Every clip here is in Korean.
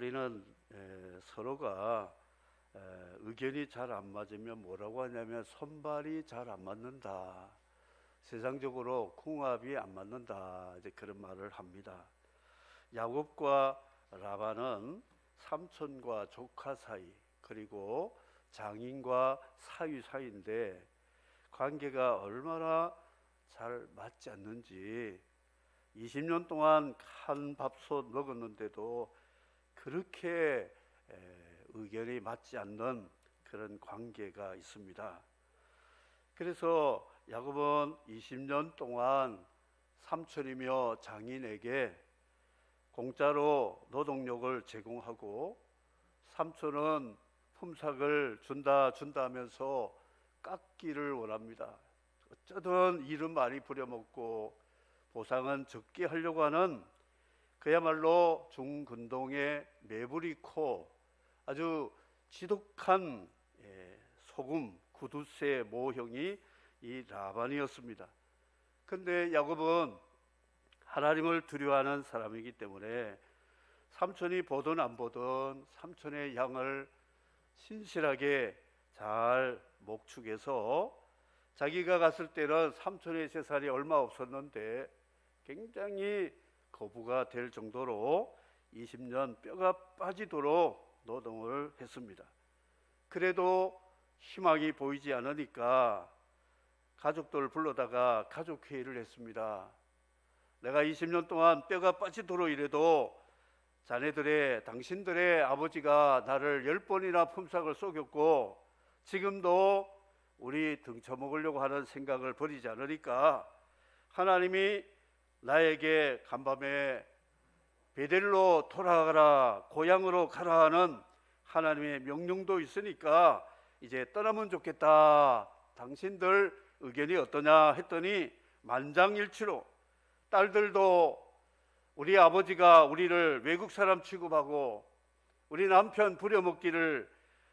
우리는 서로가 의견이 잘 안 맞으면 뭐라고 하냐면 손발이 잘 안 맞는다. 세상적으로 궁합이 안 맞는다. 이제 그런 말을 합니다. 야곱과 라반은 삼촌과 조카 사이, 그리고 장인과 사위 사이인데 관계가 얼마나 잘 맞지 않는지, 20년 동안 한 밥솥 먹었는데도 그렇게 의견이 맞지 않는 그런 관계가 있습니다. 그래서 야곱은 20년 동안 삼촌이며 장인에게 공짜로 노동력을 제공하고, 삼촌은 품삯을 준다 하면서 깎기를 원합니다. 어쩌든 일은 많이 부려먹고 보상은 적게 하려고 하는, 그야말로 중근동의 매부리코, 아주 지독한 소금 구두쇠 모형이 이 라반이었습니다. 근데 야곱은 하나님을 두려워하는 사람이기 때문에 삼촌이 보든 안 보든 삼촌의 양을 신실하게 잘 목축해서, 자기가 갔을 때는 삼촌의 재산이 얼마 없었는데 굉장히 거부가 될 정도로 20년 뼈가 빠지도록 노동을 했습니다. 그래도 희망이 보이지 않으니까 가족들 불러다가 가족회의를 했습니다. 내가 20년 동안 뼈가 빠지도록 일해도 당신들의 아버지가 나를 10번이나 품삯을 쏘겼고 지금도 우리 등쳐먹으려고 하는 생각을 버리지 않으니까 하나님이 나에게 간밤에 베델로 돌아가라, 고향으로 가라 하는 하나님의 명령도 있으니까 이제 떠나면 좋겠다. 당신들 의견이 어떠냐 했더니 만장일치로, 딸들도 우리 아버지가 우리를 외국 사람 취급하고 우리 남편 부려먹기를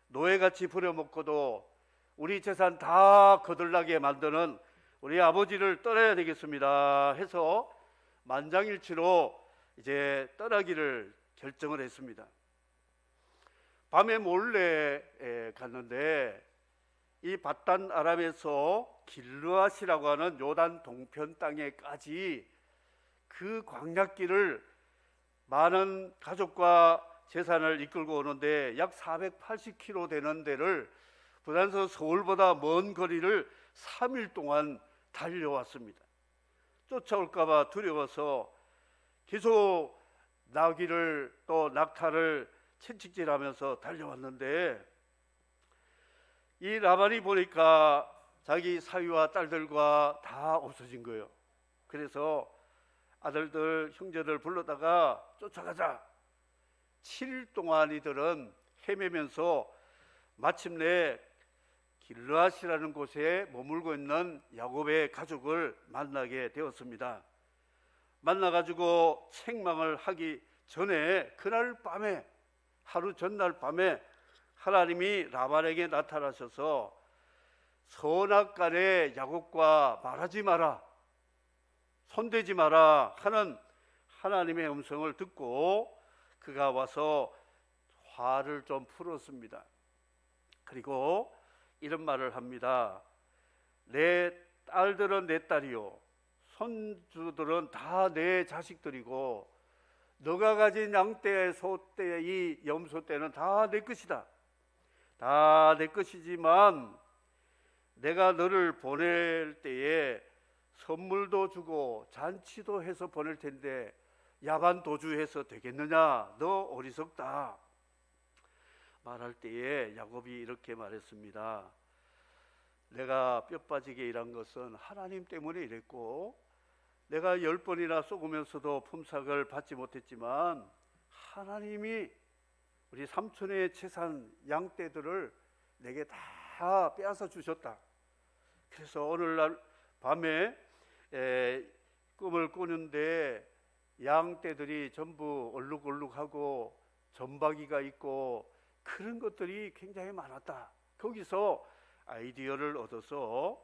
노예같이 부려먹고도 우리 재산 다 거들나게 만드는 우리 아버지를 떠나야 되겠습니다 해서 만장일치로 이제 떠나기를 결정을 했습니다. 밤에 몰래 갔는데 이 밧단 아람에서 길르앗이라고 하는 요단 동편 땅에까지 그 광약길을 많은 가족과 재산을 이끌고 오는데 약 480km 되는 데를, 부산에서 서울보다 먼 거리를 3일 동안 달려왔습니다. 쫓아올까봐 두려워서 계속 나귀를 또 낙타를 채찍질하면서 달려왔는데, 이 라반이 보니까 자기 사위와 딸들과 다 없어진 거예요. 그래서 아들들 형제들 불러다가 쫓아가자. 7일 동안 이들은 헤매면서 마침내 길르앗이라는 곳에 머물고 있는 야곱의 가족을 만나게 되었습니다. 만나가지고 책망을 하기 전에 그날 밤에, 하루 전날 밤에 하나님이 라반에게 나타나셔서 선악간에 야곱과 말하지 마라, 손대지 마라 하는 하나님의 음성을 듣고 그가 와서 화를 좀 풀었습니다. 그리고 이런 말을 합니다. 내 딸들은 내 딸이요, 손주들은 다 내 자식들이고 너가 가진 양떼, 소떼, 이 염소떼는 다 내 것이다. 다 내 것이지만 내가 너를 보낼 때에 선물도 주고 잔치도 해서 보낼 텐데 야반 도주해서 되겠느냐? 너 어리석다. 말할 때에 야곱이 이렇게 말했습니다. 내가 뼈 빠지게 일한 것은 하나님 때문에 일했고, 내가 10번이나 쏘으면서도 품삯을 받지 못했지만 하나님이 우리 삼촌의 재산 양떼들을 내게 다 빼앗아 주셨다. 그래서 오늘날 밤에 꿈을 꾸는데 양떼들이 전부 얼룩얼룩하고 점박이가 있고 그런 것들이 굉장히 많았다. 거기서 아이디어를 얻어서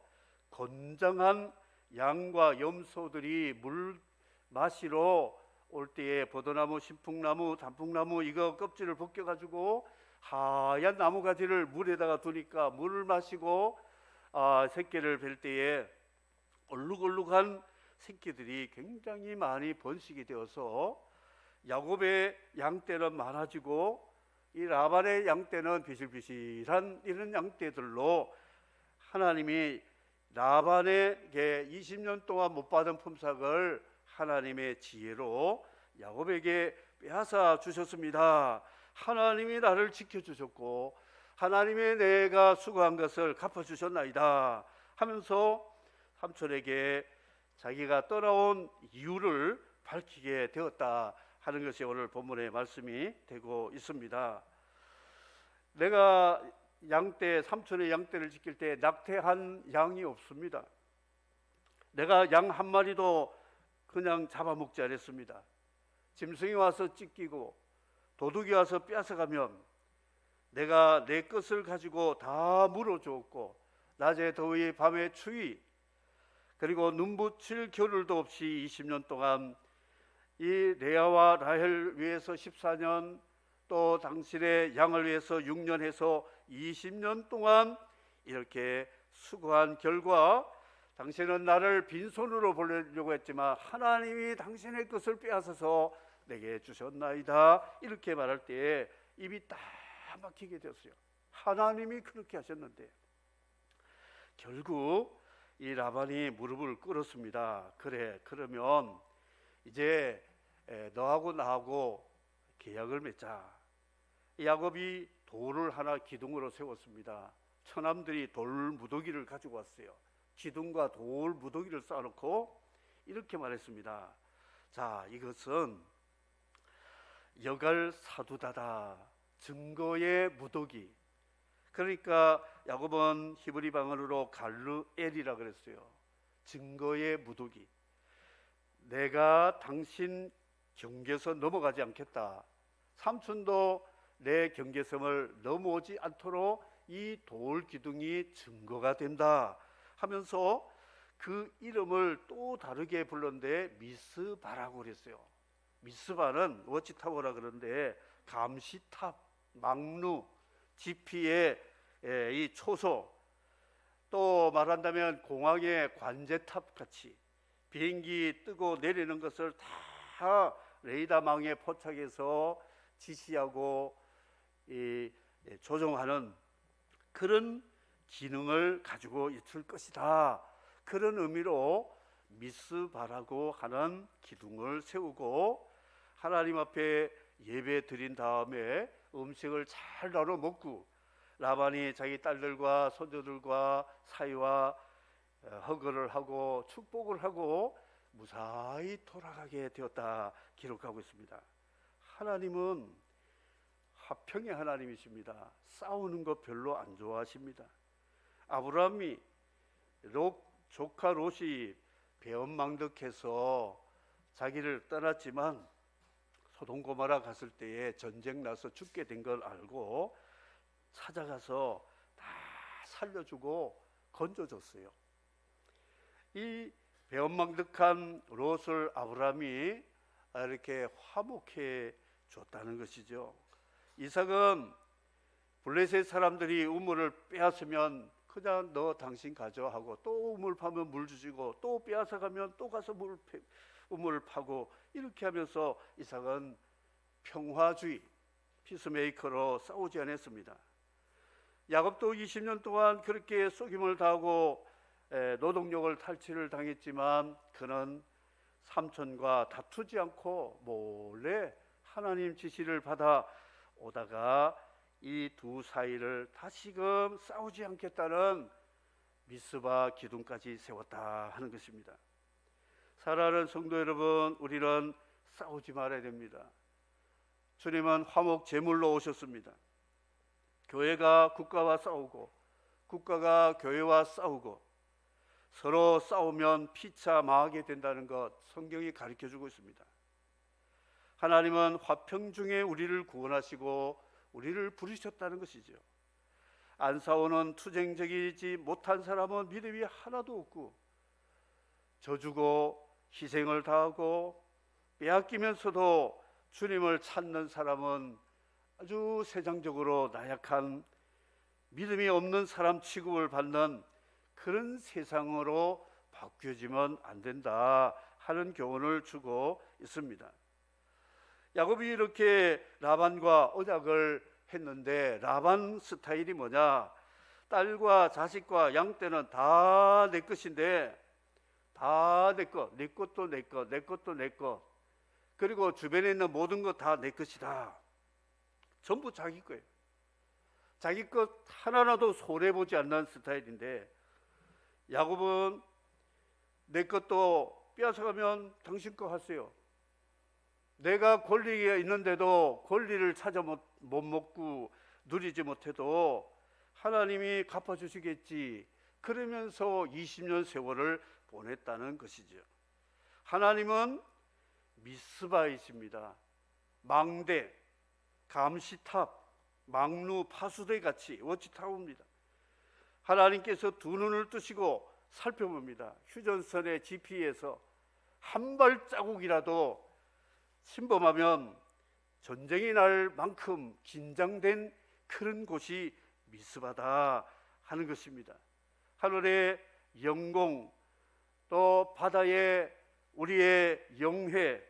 건장한 양과 염소들이 물 마시러 올 때에 포도나무, 신풍나무, 단풍나무 이거 껍질을 벗겨가지고 하얀 나무가지를 물에다가 두니까 물을 마시고 새끼를 뵐 때에 얼룩얼룩한 새끼들이 굉장히 많이 번식이 되어서 야곱의 양떼는 많아지고 이 라반의 양떼는 비실비실한 이런 양떼들로 하나님이 라반에게 20년 동안 못 받은 품삯을 하나님의 지혜로 야곱에게 빼앗아 주셨습니다. 하나님이 나를 지켜주셨고 하나님의 내가 수고한 것을 갚아주셨나이다 하면서 삼촌에게 자기가 떠나온 이유를 밝히게 되었다 하는 것이 오늘 본문의 말씀이 되고 있습니다. 내가 삼촌의 양떼를 지킬 때 낙태한 양이 없습니다. 내가 양 한 마리도 그냥 잡아먹지 않았습니다. 짐승이 와서 찢기고 도둑이 와서 뺏어가면 내가 내 것을 가지고 다 물어주었고 낮에 더위 밤에 추위 그리고 눈붙일 겨를도 없이 20년 동안 이 레아와 라헬 위해서 14년 또 당신의 양을 위해서 6년 해서 20년 동안 이렇게 수고한 결과 당신은 나를 빈손으로 보내려고 했지만 하나님이 당신의 것을 빼앗아서 내게 주셨나이다 이렇게 말할 때에 입이 딱 막히게 되었어요. 하나님이 그렇게 하셨는데 결국 이 라반이 무릎을 꿇었습니다. 그래 그러면 이제 너하고 나하고 계약을 맺자. 야곱이 돌을 하나 기둥으로 세웠습니다. 처남들이 돌 무더기를 가지고 왔어요. 기둥과 돌 무더기를 쌓아놓고 이렇게 말했습니다. 자, 이것은 여갈 사두다다, 증거의 무더기. 그러니까 야곱은 히브리 방언으로 갈르엘이라 그랬어요. 증거의 무더기. 내가 당신 경계선 넘어가지 않겠다. 삼촌도 내 경계선을 넘어오지 않도록 이 돌 기둥이 증거가 된다 하면서 그 이름을 또 다르게 불렀는데 미스바라고 그랬어요. 미스바는 워치타워라 그러는데 감시탑, 망루, 지피의 이 초소, 또 말한다면 공항의 관제탑 같이 비행기 뜨고 내리는 것을 다 레이더망에 포착해서 지시하고 조종하는 그런 기능을 가지고 있을 것이다. 그런 의미로 미스바라고 하는 기둥을 세우고 하나님 앞에 예배 드린 다음에 음식을 잘 나눠 먹고 라반이 자기 딸들과 손주들과 사이와 허그를 하고 축복을 하고 무사히 돌아가게 되었다 기록하고 있습니다. 하나님은 화평의 하나님이십니다. 싸우는 거 별로 안 좋아하십니다. 아브라함이 조카 롯이 배은망덕해서 자기를 떠났지만 소돔 고모라 갔을 때에 전쟁 나서 죽게 된 걸 알고 찾아가서 다 살려주고 건져줬어요. 이 배은망덕한 롯을 아브라함이 이렇게 화목해 줬다는 것이죠. 이삭은 블레셋 사람들이 우물을 빼앗으면 그냥 너 당신 가져하고 또 우물 파면 물 주시고 또 빼앗아 가면 또 가서 우물을 파고 이렇게 하면서 이삭은 평화주의 피스메이커로 싸우지 않았습니다. 야곱도 20년 동안 그렇게 속임을 당하고 노동력을 탈취를 당했지만 그는 삼촌과 다투지 않고 몰래 하나님 지시를 받아 오다가 이 두 사이를 다시금 싸우지 않겠다는 미스바 기둥까지 세웠다 하는 것입니다. 사랑하는 성도 여러분, 우리는 싸우지 말아야 됩니다. 주님은 화목 제물로 오셨습니다. 교회가 국가와 싸우고 국가가 교회와 싸우고 서로 싸우면 피차 망하게 된다는 것 성경이 가르쳐주고 있습니다. 하나님은 화평 중에 우리를 구원하시고 우리를 부르셨다는 것이죠. 안 싸우는 투쟁적이지 못한 사람은 믿음이 하나도 없고 져주고 희생을 다하고 빼앗기면서도 주님을 찾는 사람은 아주 세상적으로 나약한 믿음이 없는 사람 취급을 받는 그런 세상으로 바뀌어지면 안 된다 하는 교훈을 주고 있습니다. 야곱이 이렇게 라반과 언약을 했는데 라반 스타일이 뭐냐? 딸과 자식과 양떼는 다 내 것인데 다 내 것, 내 것도 내 것, 내 것도 내 것, 그리고 주변에 있는 모든 것 다 내 것이다. 전부 자기 거예요. 자기 것 하나라도 손해보지 않는 스타일인데, 야곱은 내 것도 빼앗아가면 당신 거 하세요. 내가 권리가 있는데도 권리를 찾아 못 먹고 누리지 못해도 하나님이 갚아주시겠지, 그러면서 20년 세월을 보냈다는 것이죠. 하나님은 미스바이십니다. 망대, 감시탑, 망루, 파수대 같이 워치타워입니다. 하나님께서 두 눈을 뜨시고 살펴봅니다. 휴전선의 GP에서 한 발자국이라도 침범하면 전쟁이 날 만큼 긴장된 그런 곳이 미스바다 하는 것입니다. 하늘의 영공, 또 바다의 우리의 영해,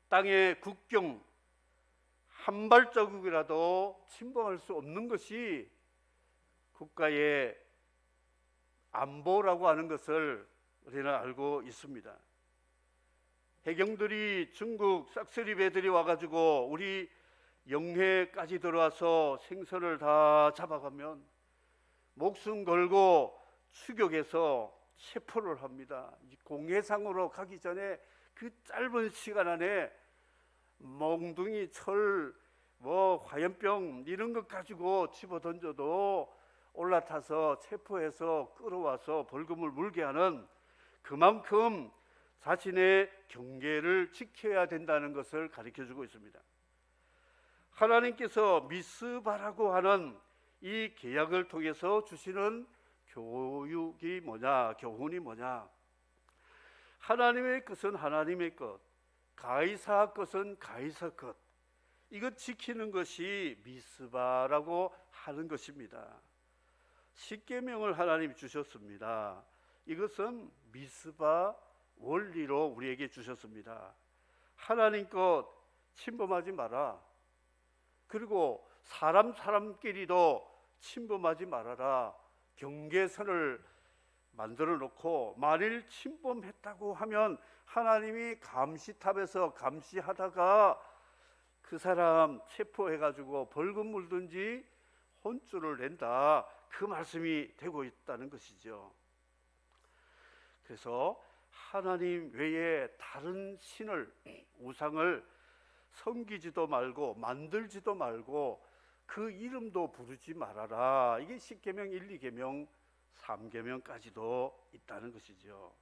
땅의 국경, 한 발자국이라도 침범할 수 없는 것이 국가의 안보라고 하는 것을 우리는 알고 있습니다. 해경들이, 중국 싹쓸이 배들이 와가지고 우리 영해까지 들어와서 생선을 다 잡아가면 목숨 걸고 추격해서 체포를 합니다. 공해상으로 가기 전에 그 짧은 시간 안에 몽둥이, 철, 화염병 이런 것 가지고 집어 던져도 올라타서 체포해서 끌어와서 벌금을 물게 하는, 그만큼 자신의 경계를 지켜야 된다는 것을 가르쳐주고 있습니다. 하나님께서 미스바라고 하는 이 계약을 통해서 주시는 교육이 뭐냐, 교훈이 뭐냐? 하나님의 것은 하나님의 것, 가이사 것은 가이사 것, 이것 지키는 것이 미스바라고 하는 것입니다. 십계명을 하나님이 주셨습니다. 이것은 미스바 원리로 우리에게 주셨습니다. 하나님 것 침범하지 마라. 그리고 사람끼리도 침범하지 말아라. 경계선을 만들어 놓고 만일 침범했다고 하면 하나님이 감시탑에서 감시하다가 그 사람 체포해가지고 벌금 물든지 혼쭐을 낸다, 그 말씀이 되고 있다는 것이죠. 그래서 하나님 외에 다른 신을, 우상을 섬기지도 말고 만들지도 말고 그 이름도 부르지 말아라. 이게 십계명 1, 2계명, 3계명까지도 있다는 것이죠.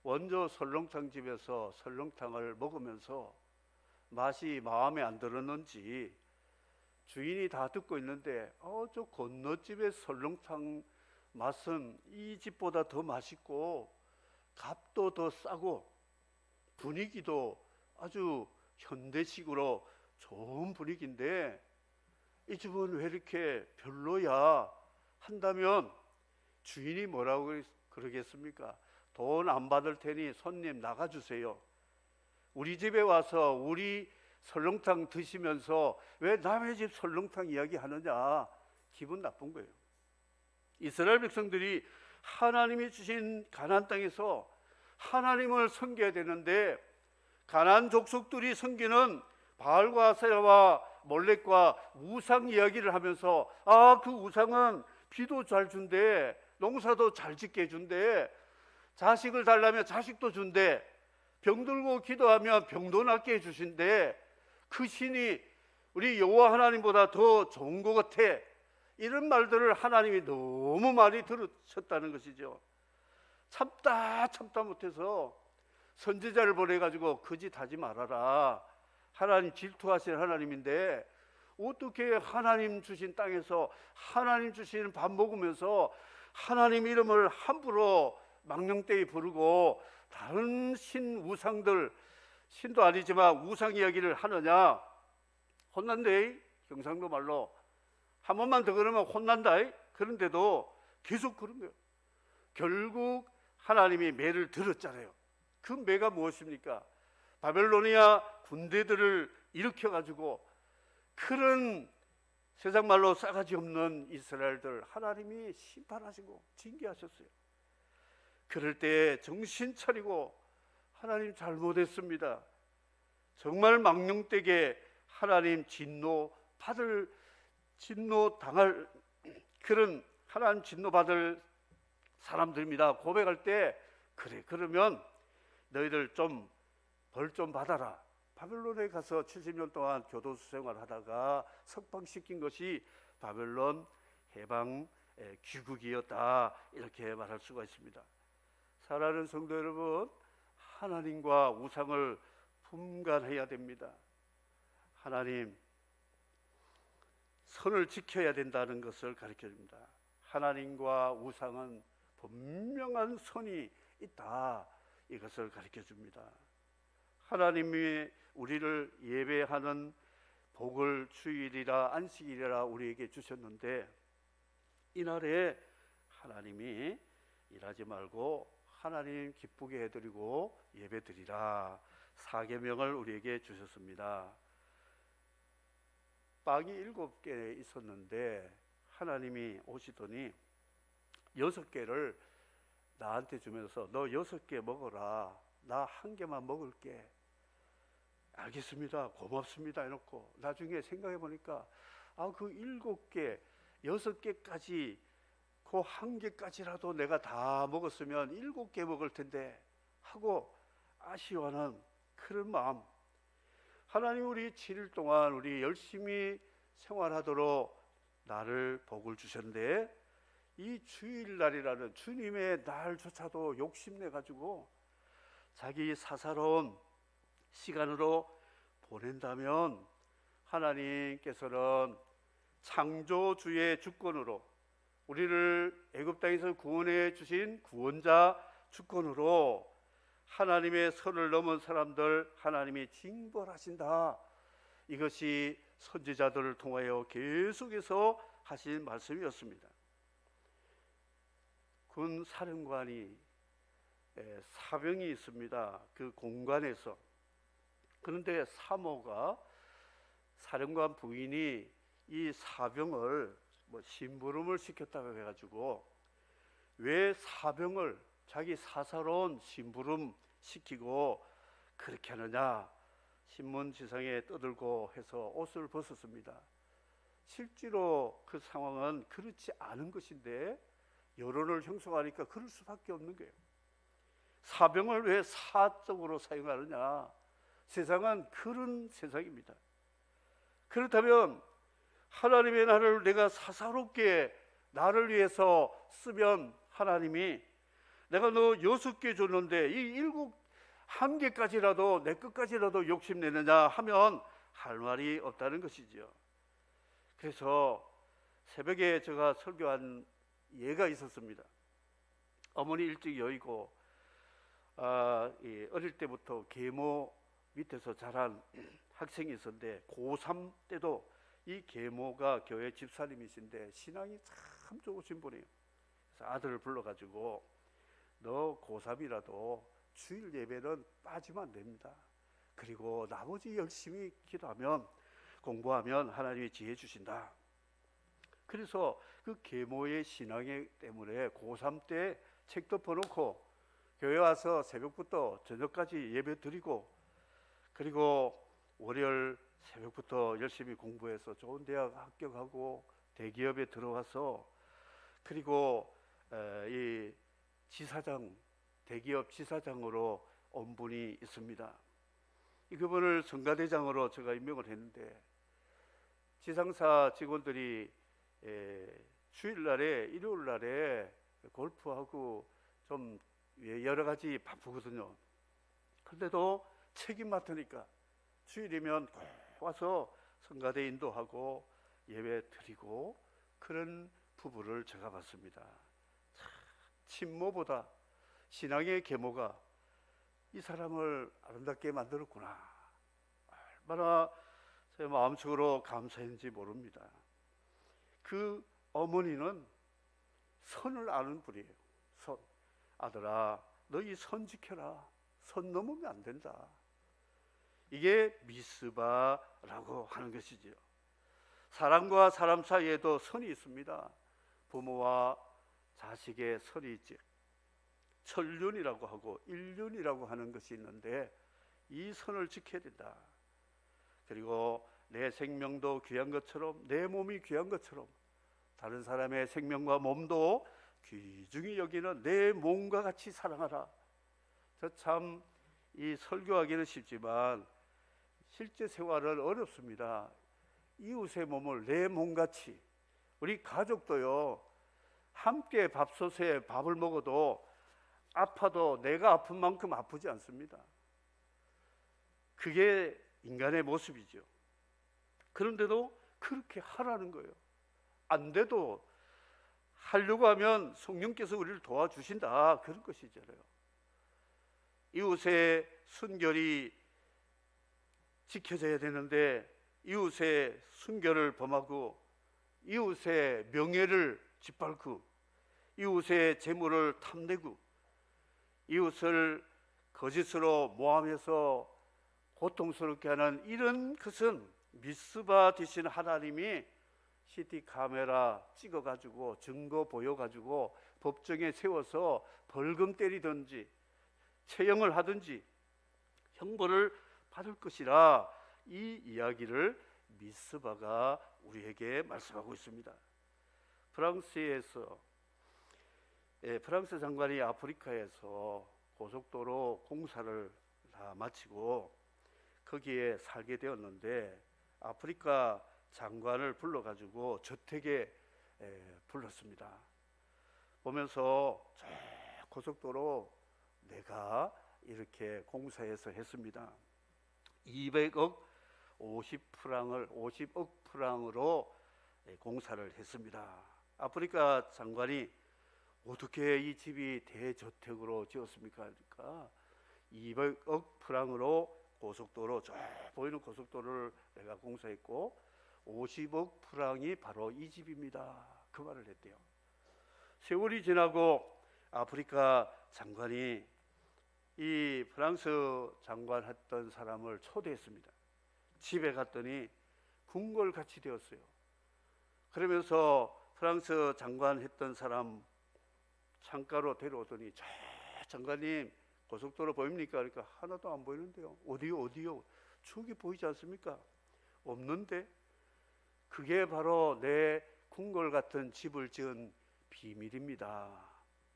원조 설렁탕 집에서 설렁탕을 먹으면서 맛이 마음에 안 들었는지 주인이 다 듣고 있는데 저 건너집의 설렁탕 맛은 이 집보다 더 맛있고 값도 더 싸고 분위기도 아주 현대식으로 좋은 분위기인데 이 집은 왜 이렇게 별로야 한다면 주인이 뭐라고 그러겠습니까? 돈 안 받을 테니 손님 나가주세요. 우리 집에 와서 우리 설렁탕 드시면서 왜 남의 집 설렁탕 이야기 하느냐, 기분 나쁜 거예요. 이스라엘 백성들이 하나님이 주신 가나안 땅에서 하나님을 섬겨야 되는데 가나안 족속들이 섬기는 바알과 아세라와 몰렉과 우상 이야기를 하면서 그 우상은 비도 잘 준대, 농사도 잘 짓게 해준대, 자식을 달라면 자식도 준대, 병들고 기도하면 병도 낫게 해주신대, 그 신이 우리 여호와 하나님보다 더 좋은 것 같아, 이런 말들을 하나님이 너무 많이 들으셨다는 것이죠. 참다 못해서 선지자를 보내가지고 거짓 하지 말아라. 하나님 질투하시는 하나님인데 어떻게 하나님 주신 땅에서 하나님 주신 밥 먹으면서 하나님 이름을 함부로 망령되이 부르고 다른 신 우상들 신도 아니지만 우상 이야기를 하느냐? 혼난대. 경상도 말로 한 번만 더 그러면 혼난다. 그런데도 계속 그런 거예요. 결국 하나님이 매를 들었잖아요. 그 매가 무엇입니까? 바벨로니아 군대들을 일으켜가지고 그런 세상 말로 싸가지 없는 이스라엘들 하나님이 심판하시고 징계하셨어요. 그럴 때 정신 차리고 하나님 잘못했습니다. 정말 망령되게 하나님 진노 당할 그런 하나님 진노 받을 사람들입니다. 고백할 때 그래 그러면 너희들 좀 벌 좀 받아라. 바벨론에 가서 70년 동안 교도소 생활하다가 석방시킨 것이 바벨론 해방 귀국이었다, 이렇게 말할 수가 있습니다. 사랑하는 성도 여러분, 하나님과 우상을 분간해야 됩니다. 하나님 선을 지켜야 된다는 것을 가르쳐줍니다. 하나님과 우상은 분명한 선이 있다, 이것을 가르쳐줍니다. 하나님이 우리를 예배하는 복을 주일이라 안식일이라 우리에게 주셨는데, 이날에 하나님이 일하지 말고 하나님 기쁘게 해드리고 예배드리라, 사계명을 우리에게 주셨습니다. 빵이 7개 있었는데 하나님이 오시더니 6개를 나한테 주면서 너 6개 먹어라, 나 1개만 먹을게. 알겠습니다, 고맙습니다 해놓고 나중에 생각해 보니까 그 7개, 6개까지 그 1개까지라도 내가 다 먹었으면 7개 먹을 텐데 하고 아쉬워하는 그런 마음. 하나님 우리 7일 동안 우리 열심히 생활하도록 나를 복을 주셨는데, 이 주일날이라는 주님의 날조차도 욕심내가지고 자기 사사로운 시간으로 보낸다면 하나님께서는 창조주의 주권으로 우리를 애굽 땅에서 구원해 주신 구원자 주권으로 하나님의 선을 넘은 사람들 하나님이 징벌하신다, 이것이 선지자들을 통하여 계속해서 하신 말씀이었습니다. 군 사령관이 사병이 있습니다. 그 공간에서. 그런데 사모가 사령관 부인이 이 사병을 심부름을 시켰다고 해가지고 왜 사병을 자기 사사로운 심부름 시키고 그렇게 하느냐, 신문지상에 떠들고 해서 옷을 벗었습니다. 실제로 그 상황은 그렇지 않은 것인데 여론을 형성하니까 그럴 수밖에 없는 거예요. 사병을 왜 사적으로 사용하느냐, 세상은 그런 세상입니다. 그렇다면 하나님의 나를 내가 사사롭게 나를 위해서 쓰면 하나님이 내가 너 6개 줬는데 이 1개까지라도 내 것까지라도 욕심내느냐 하면 할 말이 없다는 것이죠. 그래서 새벽에 제가 설교한 예가 있었습니다. 어머니 일찍 여의고 어릴 때부터 계모 밑에서 자란 학생이 있었는데 고3 때도 이 계모가 교회 집사님이신데 신앙이 참 좋으신 분이에요. 그래서 아들을 불러가지고 너 고3이라도 주일 예배는 빠지면 안 됩니다. 그리고 나머지 열심히 기도하면 공부하면 하나님이 지혜 주신다. 그래서 그 계모의 신앙 때문에 고3 때 책 덮어놓고 교회 와서 새벽부터 저녁까지 예배 드리고, 그리고 월요일 새벽부터 열심히 공부해서 좋은 대학 합격하고 대기업에 들어가서, 그리고 이 지사장, 대기업 지사장으로 온 분이 있습니다. 그분을 성가대장으로 제가 임명을 했는데 지상사 직원들이 주일날에 일요일날에 골프하고 좀 여러 가지 바쁘거든요. 그런데도 책임 맡으니까 주일이면 꼭 와서 성가대 인도하고 예배 드리고 그런 부부를 제가 봤습니다. 친모보다 신앙의 계모가 이 사람을 아름답게 만들었구나. 얼마나 제 마음속으로 감사했는지 모릅니다. 그 어머니는 선을 아는 분이에요. 선. 아들아, 너 이 선 지켜라. 선 넘으면 안 된다. 이게 미스바라고 하는 것이지요. 사람과 사람 사이에도 선이 있습니다. 부모와 자식의 선이 있지. 천륜이라고 하고 일륜이라고 하는 것이 있는데 이 선을 지켜야 된다. 그리고 내 생명도 귀한 것처럼, 내 몸이 귀한 것처럼 다른 사람의 생명과 몸도 귀중히 여기는 내 몸과 같이 사랑하라. 저 참 이 설교하기는 쉽지만 실제 생활은 어렵습니다. 이웃의 몸을 내 몸같이. 우리 가족도요, 함께 밥솥에 밥을 먹어도 아파도 내가 아픈 만큼 아프지 않습니다. 그게 인간의 모습이죠. 그런데도 그렇게 하라는 거예요. 안 돼도 하려고 하면 성령께서 우리를 도와주신다, 그런 것이잖아요. 이웃의 순결이 지켜져야 되는데 이웃의 순결을 범하고 이웃의 명예를 짓밟고 이웃의 재물을 탐내고 이웃을 거짓으로 모함해서 고통스럽게 하는 이런 것은 미스바 되신 하나님이 CT 카메라 찍어가지고 증거 보여가지고 법정에 세워서 벌금 때리든지 처형을 하든지 형벌을 받을 것이라, 이 이야기를 미스바가 우리에게 말씀하고 있습니다. 프랑스에서 프랑스 장관이 아프리카에서 고속도로 공사를 다 마치고 거기에 살게 되었는데 아프리카 장관을 불러가지고 저택에 불렀습니다. 보면서 저 고속도로 내가 이렇게 공사해서 했습니다. 200억 50억 프랑으로 공사를 했습니다. 아프리카 장관이 어떻게 이 집이 대저택으로 지었습니까? 그러니까 200억 프랑으로 고속도로, 저 보이는 고속도로를 내가 공사했고 50억 프랑이 바로 이 집입니다. 그 말을 했대요. 세월이 지나고 아프리카 장관이 이 프랑스 장관 했던 사람을 초대했습니다. 집에 갔더니 궁궐같이 되었어요. 그러면서 프랑스 장관 했던 사람 창가로 데려오더니, 저 장관님 고속도로 보입니까? 그러니까 하나도 안 보이는데요. 어디요? 저기 보이지 않습니까? 없는데? 그게 바로 내 궁궐 같은 집을 지은 비밀입니다.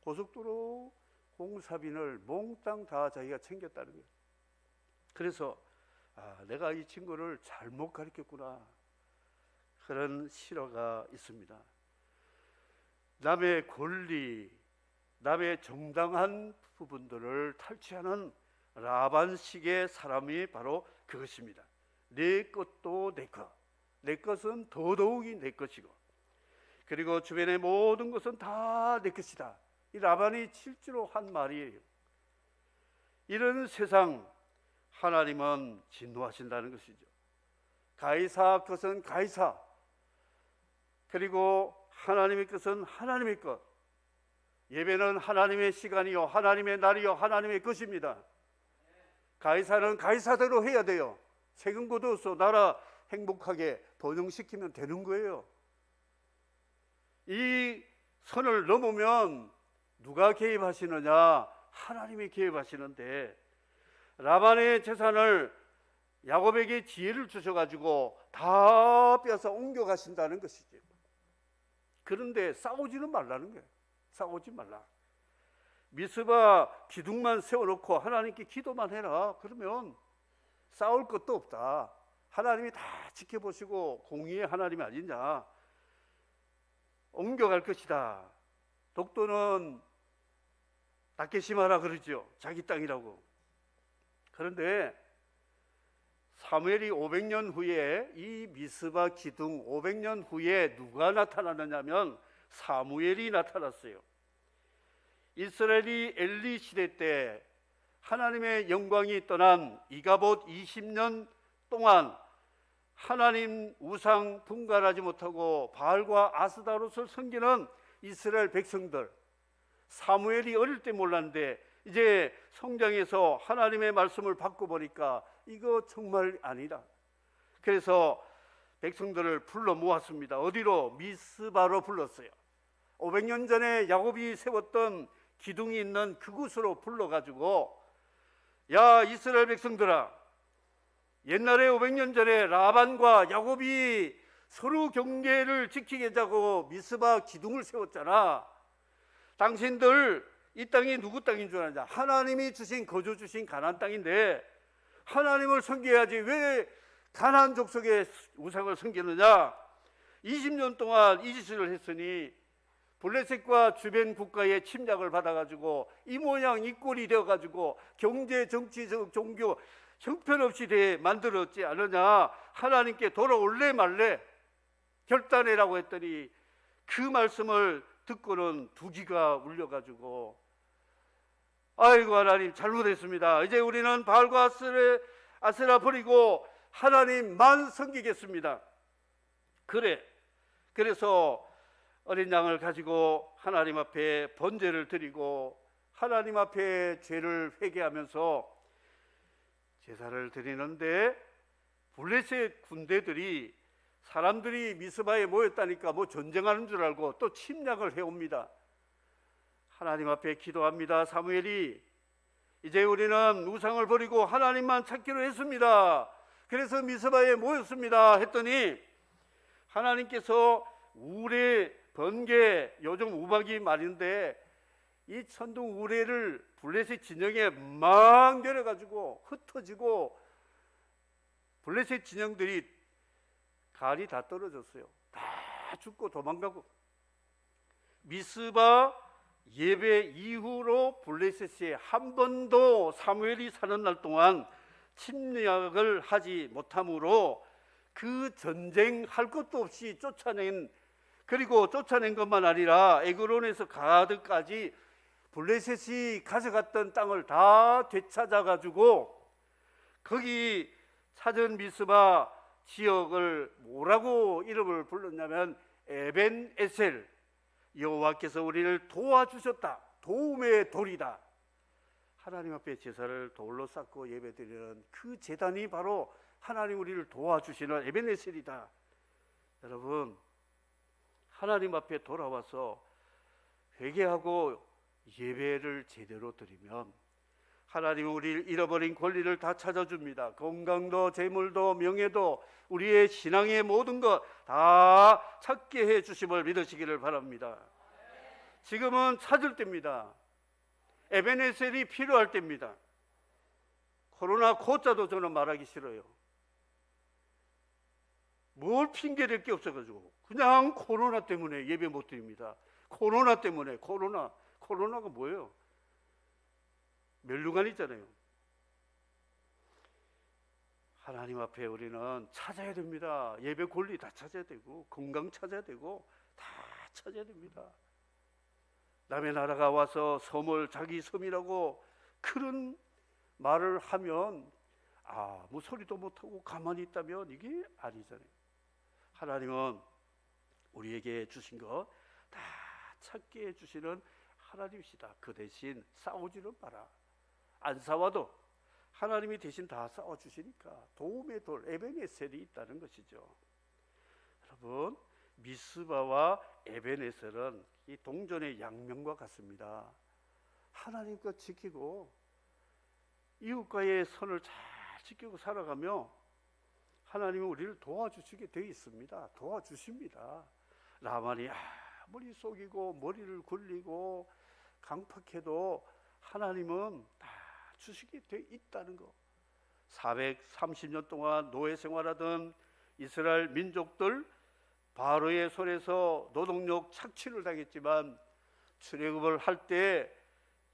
고속도로 공사비를 몽땅 다 자기가 챙겼다는 거예요. 그래서 내가 이 친구를 잘못 가르쳤구나, 그런 실화가 있습니다. 남의 권리, 남의 정당한 부분들을 탈취하는 라반식의 사람이 바로 그것입니다. 내 것도 내 것, 내 것은 더더욱이 내 것이고, 그리고 주변의 모든 것은 다 내 것이다. 이 라반이 실제로 한 말이에요. 이런 세상, 하나님은 진노하신다는 것이죠. 가이사 것은 가이사, 그리고 하나님의 것은 하나님의 것. 예배는 하나님의 시간이요, 하나님의 날이요, 하나님의 것입니다. 가이사는 가이사대로 해야 돼요. 세금 걷어서 나라 행복하게 번영시키면 되는 거예요. 이 선을 넘으면 누가 개입하시느냐? 하나님이 개입하시는데, 라반의 재산을 야곱에게 지혜를 주셔가지고 다 빼앗아 옮겨가신다는 것이죠. 그런데 싸우지는 말라는 거예요. 싸우지 말라. 미스바 기둥만 세워놓고 하나님께 기도만 해라. 그러면 싸울 것도 없다. 하나님이 다 지켜보시고 공의의 하나님이 아니냐, 옮겨갈 것이다. 독도는 다케시마라 그러죠. 자기 땅이라고. 그런데 사무엘이 500년 후에, 이 미스바 기둥 500년 후에 누가 나타나느냐면 사무엘이 나타났어요. 이스라엘이 엘리 시대 때 하나님의 영광이 떠난 이가봇 20년 동안 하나님 우상 분간하지 못하고 바알과 아스다롯을 섬기는 이스라엘 백성들, 사무엘이 어릴 때 몰랐는데 이제 성장해서 하나님의 말씀을 받고 보니까 이거 정말 아니다. 그래서 백성들을 불러 모았습니다. 어디로? 미스바로 불렀어요. 500년 전에 야곱이 세웠던 기둥이 있는 그곳으로 불러가지고, 야 이스라엘 백성들아, 옛날에 500년 전에 라반과 야곱이 서로 경계를 지키게 하자고 미스바 기둥을 세웠잖아. 당신들 이 땅이 누구 땅인 줄 아냐? 하나님이 주신 거저 주신 가나안 땅인데 하나님을 섬겨야지 왜 가나안 족속의 우상을 섬기느냐? 20년 동안 이 짓을 했으니 블레셋과 주변 국가의 침략을 받아가지고 이 모양 이 꼴이 되어가지고 경제, 정치, 종교 형편없이 만들었지 않느냐? 하나님께 돌아올래 말래 결단해라고 했더니 그 말씀을 듣고는 두기가 울려가지고, 아이고 하나님 잘못했습니다. 이제 우리는 바알과 아세라 버리고 하나님만 섬기겠습니다. 그래서 어린 양을 가지고 하나님 앞에 번제를 드리고 하나님 앞에 죄를 회개하면서 제사를 드리는데, 블레셋 군대들이 사람들이 미스바에 모였다니까 뭐 전쟁하는 줄 알고 또 침략을 해옵니다. 하나님 앞에 기도합니다. 사무엘이 이제 우리는 우상을 버리고 하나님만 찾기로 했습니다. 그래서 미스바에 모였습니다 했더니 하나님께서 우레, 번개, 요즘 우박이 말인데 이 천둥 우레를 블레셋 진영에 막 내려가지고 흩어지고 블레셋 진영들이 갈이 다 떨어졌어요. 다 죽고 도망가고. 미스바 예배 이후로 블레셋에 한 번도 사무엘이 사는 날 동안 침략을 하지 못함으로 그 전쟁할 것도 없이 쫓아낸, 그리고 쫓아낸 것만 아니라 에그론에서 가드까지 블레셋이 가져갔던 땅을 다 되찾아가지고 거기 찾은 미스바 지역을 뭐라고 이름을 불렀냐면 에벤에셀, 여호와께서 우리를 도와주셨다, 도움의 돌이다. 하나님 앞에 제사를 돌로 쌓고 예배드리는 그 제단이 바로 하나님 우리를 도와주시는 에벤에셀이다. 여러분, 하나님 앞에 돌아와서 회개하고 예배를 제대로 드리면 하나님은 우리를 잃어버린 권리를 다 찾아줍니다. 건강도 재물도 명예도 우리의 신앙의 모든 것 다 찾게 해주심을 믿으시기를 바랍니다. 지금은 찾을 때입니다. 에벤에셀이 필요할 때입니다. 코로나 코자도 저는 말하기 싫어요. 뭘 핑계댈 게 없어가지고 그냥 코로나 때문에 예배 못 드립니다. 코로나 때문에. 코로나가 뭐예요? 멸류관 있잖아요. 하나님 앞에 우리는 찾아야 됩니다. 예배 권리 다 찾아야 되고 건강 찾아야 되고 다 찾아야 됩니다. 남의 나라가 와서 섬을 자기 섬이라고 그런 말을 하면 뭐 소리도 못하고 가만히 있다면 이게 아니잖아요. 하나님은 우리에게 주신 것 다 찾게 해주시는 하나님이시다. 그 대신 싸우지는 마라. 안 싸워도 하나님이 대신 다 싸워주시니까 도움의 돌 에벤에셀이 있다는 것이죠. 여러분, 미스바와 에벤에셀은 이 동전의 양면과 같습니다. 하나님과 지키고 이웃과의 선을 잘 지키고 살아가며 하나님은 우리를 도와주시게 되어 있습니다. 도와주십니다. 라반이 아무리 속이고 머리를 굴리고 강팍해도 하나님은 다 주시게 되어 있다는 거. 430년 동안 노예 생활하던 이스라엘 민족들 바로의 손에서 노동력 착취를 당했지만 출애굽을 할 때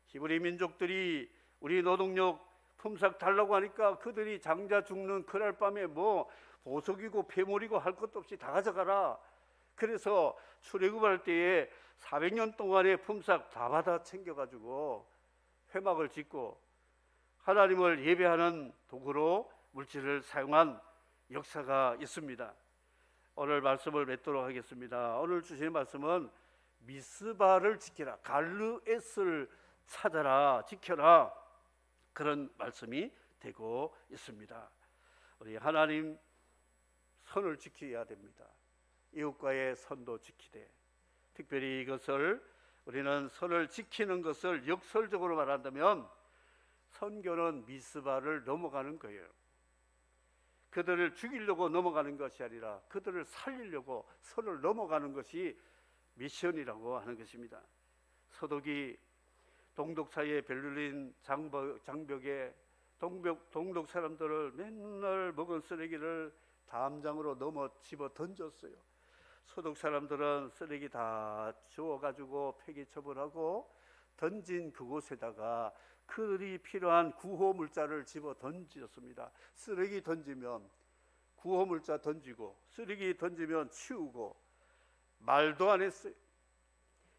히브리 민족들이 우리 노동력 품삯 달라고 하니까 그들이 장자 죽는 그날 밤에 뭐 보석이고 폐물이고 할 것도 없이 다 가져가라. 그래서 출애굽할 때에 400년 동안의 품삯 다 받아 챙겨가지고 회막을 짓고 하나님을 예배하는 도구로 물질을 사용한 역사가 있습니다. 오늘 말씀을 맺도록 하겠습니다. 오늘 주신 말씀은 미스바를 지켜라, 갈르에스를 찾아라, 지켜라, 그런 말씀이 되고 있습니다. 우리 하나님 선을 지켜야 됩니다. 이웃과의 선도 지키되, 특별히 이것을 우리는 선을 지키는 것을 역설적으로 말한다면 선교는 미스바를 넘어가는 거예요. 그들을 죽이려고 넘어가는 것이 아니라 그들을 살리려고 선을 넘어가는 것이 미션이라고 하는 것입니다. 서독이 동독 사이의 베를린 장벽에 동독 사람들을 맨날 먹은 쓰레기를 담장으로 넘어 집어 던졌어요. 서독 사람들은 쓰레기 다 주워가지고 폐기 처분하고 던진 그곳에다가 그들이 필요한 구호물자를 집어 던졌습니다. 쓰레기 던지면 구호물자 던지고, 쓰레기 던지면 치우고, 말도 안 했어요.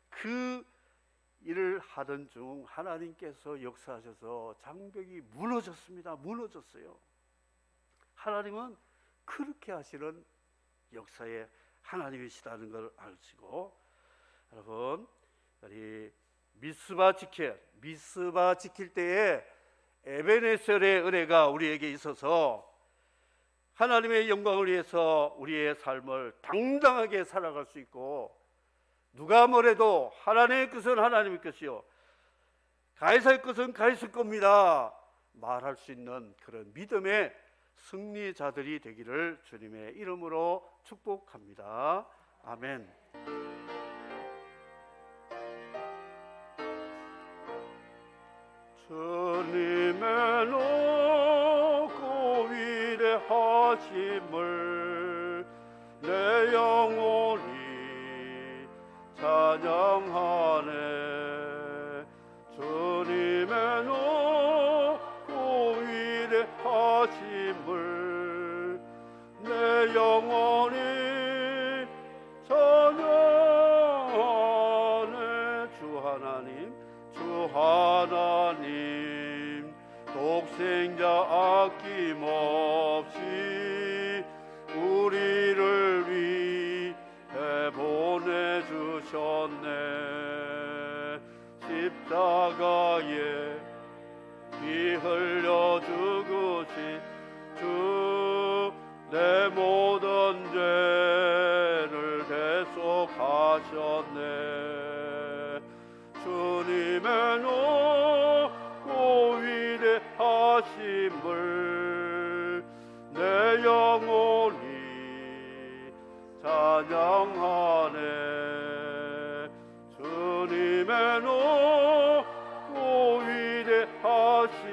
그 일을 하던 중 하나님께서 역사하셔서 장벽이 무너졌습니다. 무너졌어요. 하나님은 그렇게 하시는 역사의 하나님이시다는 걸 알시고, 여러분, 우리 미스바 지킬 때에 에베네셀의 은혜가 우리에게 있어서 하나님의 영광을 위해서 우리의 삶을 당당하게 살아갈 수 있고, 누가 뭐래도 하나님의 것은 하나님의 것이요 가이사의 것은 가이사의 겁니다 말할 수 있는 그런 믿음의 승리자들이 되기를 주님의 이름으로 축복합니다. 아멘. 주님의 높고 위대하심을 내 영혼이 찬양하네. 주님의 높고 위대하심을 내 영혼이 찬양하네. 주 하나님 독생자 아낌없이 우리를 위해 보내주셨네. 십자가에 피 흘려 죽으신 주 내 모든 죄를 대속하셨네. 주님의 높고 위대하심을 내 영혼이 찬양하네. 주님의 높고 위대하심을